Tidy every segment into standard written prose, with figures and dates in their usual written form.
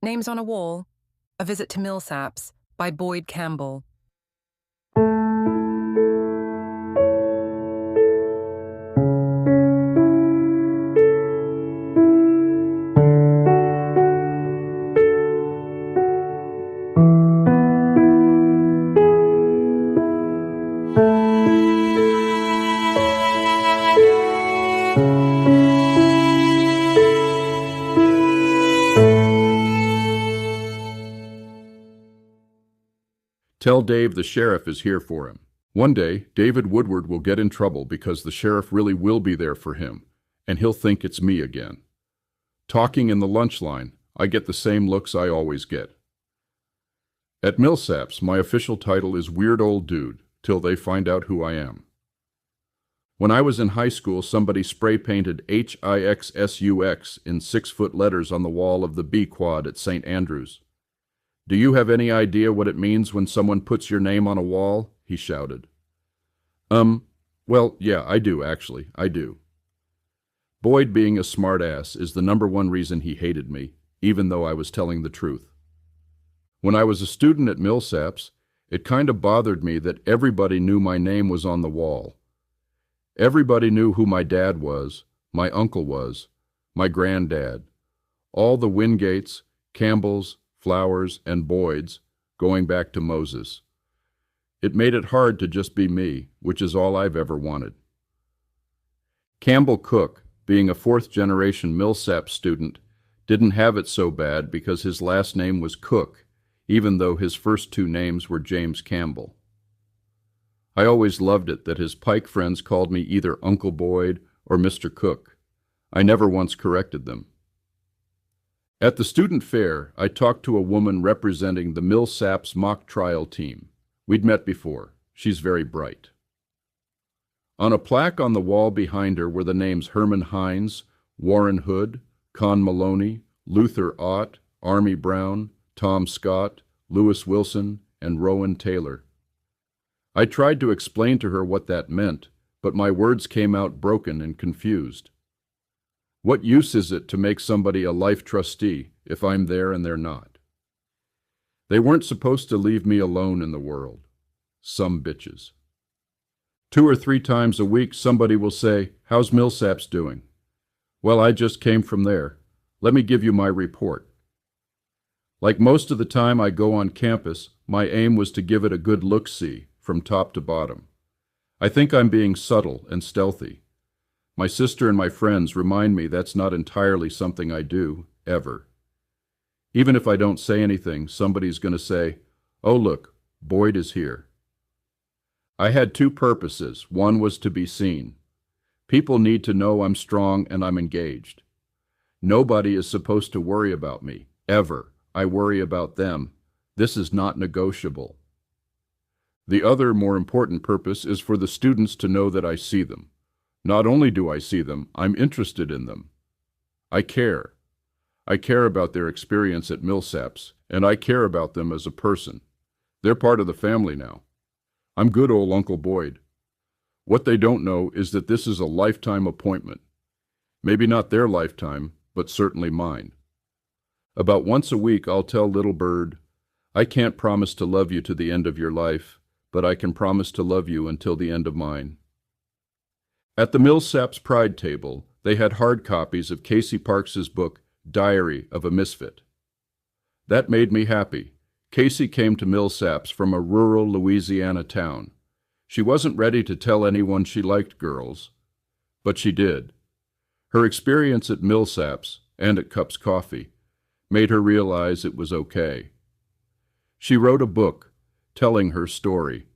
Names on a Wall, A Visit to Millsaps by Boyd Campbell. Tell Dave the sheriff is here for him. One day, David Woodward will get in trouble because the sheriff really will be there for him, and he'll think it's me again. Talking in the lunch line, I get the same looks I always get. At Millsaps, my official title is Weird Old Dude, till they find out who I am. When I was in high school, somebody spray-painted HIXSUX in 6-foot letters on the wall of the B Quad at St. Andrews. "Do you have any idea what it means when someone puts your name on a wall?" he shouted. Well, yeah, I do, actually. I do. Boyd, being a smart-ass, is the #1 reason he hated me, even though I was telling the truth. When I was a student at Millsaps, it kind of bothered me that everybody knew my name was on the wall. Everybody knew who my dad was, my uncle was, my granddad, all the Wingates, Campbells, Flowers, and Boyds, going back to Moses. It made it hard to just be me, which is all I've ever wanted. Campbell Cook, being a 4th-generation Millsaps student, didn't have it so bad because his last name was Cook, even though his first 2 names were James Campbell. I always loved it that his Pike friends called me either Uncle Boyd or Mr. Cook. I never once corrected them. At the student fair, I talked to a woman representing the Millsaps mock trial team. We'd met before. She's very bright. On a plaque on the wall behind her were the names Herman Hines, Warren Hood, Con Maloney, Luther Ott, Army Brown, Tom Scott, Lewis Wilson, and Rowan Taylor. I tried to explain to her what that meant, but my words came out broken and confused. What use is it to make somebody a life trustee if I'm there and they're not? They weren't supposed to leave me alone in the world. Some bitches. 2 or 3 times a week somebody will say, "How's Millsaps doing?" "Well, I just came from there. Let me give you my report." Like most of the time I go on campus, my aim was to give it a good look-see, from top to bottom. I think I'm being subtle and stealthy. My sister and my friends remind me that's not entirely something I do, ever. Even if I don't say anything, somebody's going to say, "Oh look, Boyd is here." I had 2 purposes. One was to be seen. People need to know I'm strong and I'm engaged. Nobody is supposed to worry about me, ever. I worry about them. This is not negotiable. The other, more important purpose is for the students to know that I see them. Not only do I see them, I'm interested in them. I care. I care about their experience at Millsaps, and I care about them as a person. They're part of the family now. I'm good old Uncle Boyd. What they don't know is that this is a lifetime appointment. Maybe not their lifetime, but certainly mine. About once a week I'll tell Little Bird, "I can't promise to love you to the end of your life, but I can promise to love you until the end of mine." At the Millsaps Pride table, they had hard copies of Casey Parks's book, Diary of a Misfit. That made me happy. Casey came to Millsaps from a rural Louisiana town. She wasn't ready to tell anyone she liked girls, but she did. Her experience at Millsaps, and at Cups Coffee, made her realize it was okay. She wrote a book, telling her story,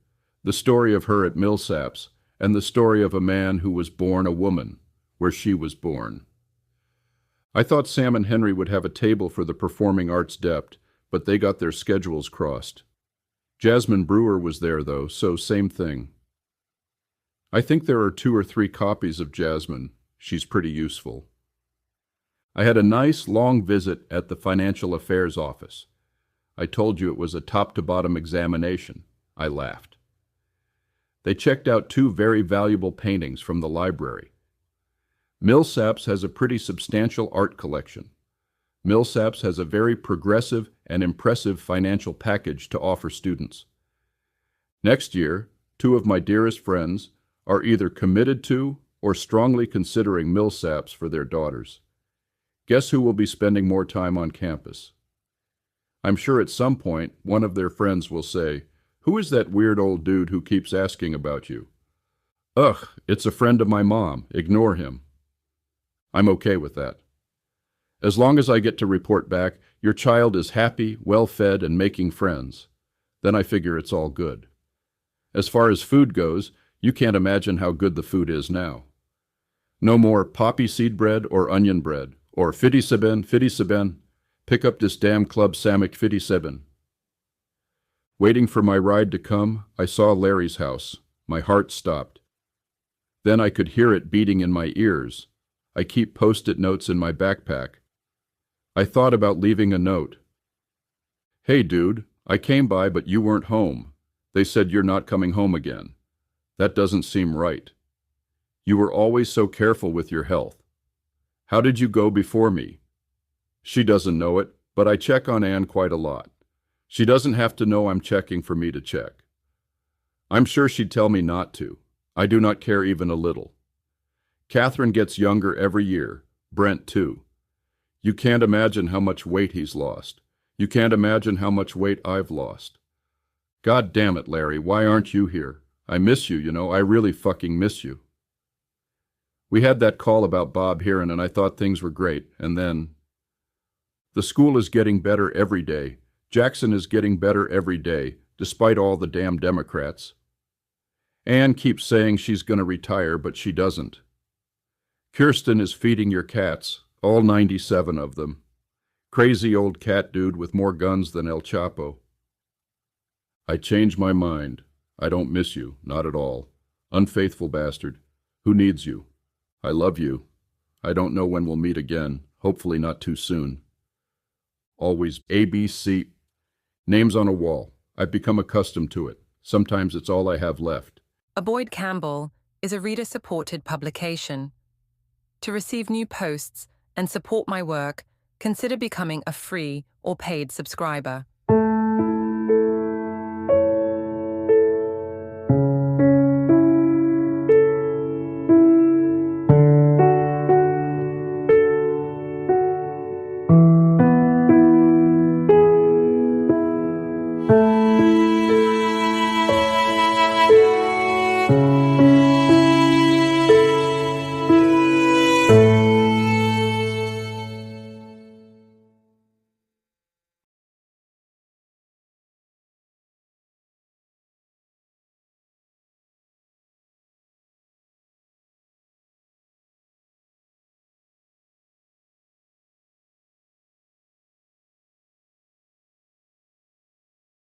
the story of her at Millsaps, and the story of a man who was born a woman, where she was born. I thought Sam and Henry would have a table for the performing arts dept, but they got their schedules crossed. Jasmine Brewer was there, though, so same thing. I think there are 2 or 3 copies of Jasmine. She's pretty useful. I had a nice, long visit at the Financial Affairs office. I told you it was a top-to-bottom examination. I laughed. They checked out 2 very valuable paintings from the library. Millsaps has a pretty substantial art collection. Millsaps has a very progressive and impressive financial package to offer students. Next year, two of my dearest friends are either committed to or strongly considering Millsaps for their daughters. Guess who will be spending more time on campus? I'm sure at some point one of their friends will say, "Who is that weird old dude who keeps asking about you?" "Ugh, it's a friend of my mom. Ignore him." I'm okay with that. As long as I get to report back, your child is happy, well-fed, and making friends, then I figure it's all good. As far as food goes, you can't imagine how good the food is now. No more poppy seed bread or onion bread, or 57, pick up this damn Club Samick 57. Waiting for my ride to come, I saw Larry's house. My heart stopped. Then I could hear it beating in my ears. I keep post-it notes in my backpack. I thought about leaving a note. "Hey dude, I came by but you weren't home. They said you're not coming home again. That doesn't seem right. You were always so careful with your health. How did you go before me?" She doesn't know it, but I check on Anne quite a lot. She doesn't have to know I'm checking for me to check. I'm sure she'd tell me not to. I do not care even a little. Catherine gets younger every year, Brent too. You can't imagine how much weight he's lost. You can't imagine how much weight I've lost. God damn it, Larry, why aren't you here? I miss you, you know, I really fucking miss you. We had that call about Bob Heron and I thought things were great, and then... The school is getting better every day. Jackson is getting better every day, despite all the damn Democrats. Anne keeps saying she's going to retire, but she doesn't. Kirsten is feeding your cats, all 97 of them. Crazy old cat dude with more guns than El Chapo. I changed my mind. I don't miss you, not at all. Unfaithful bastard. Who needs you? I love you. I don't know when we'll meet again, hopefully not too soon. Always ABC. Names on a wall. I've become accustomed to it. Sometimes it's all I have left. A Boyd Campbell is a reader-supported publication. To receive new posts and support my work, consider becoming a free or paid subscriber.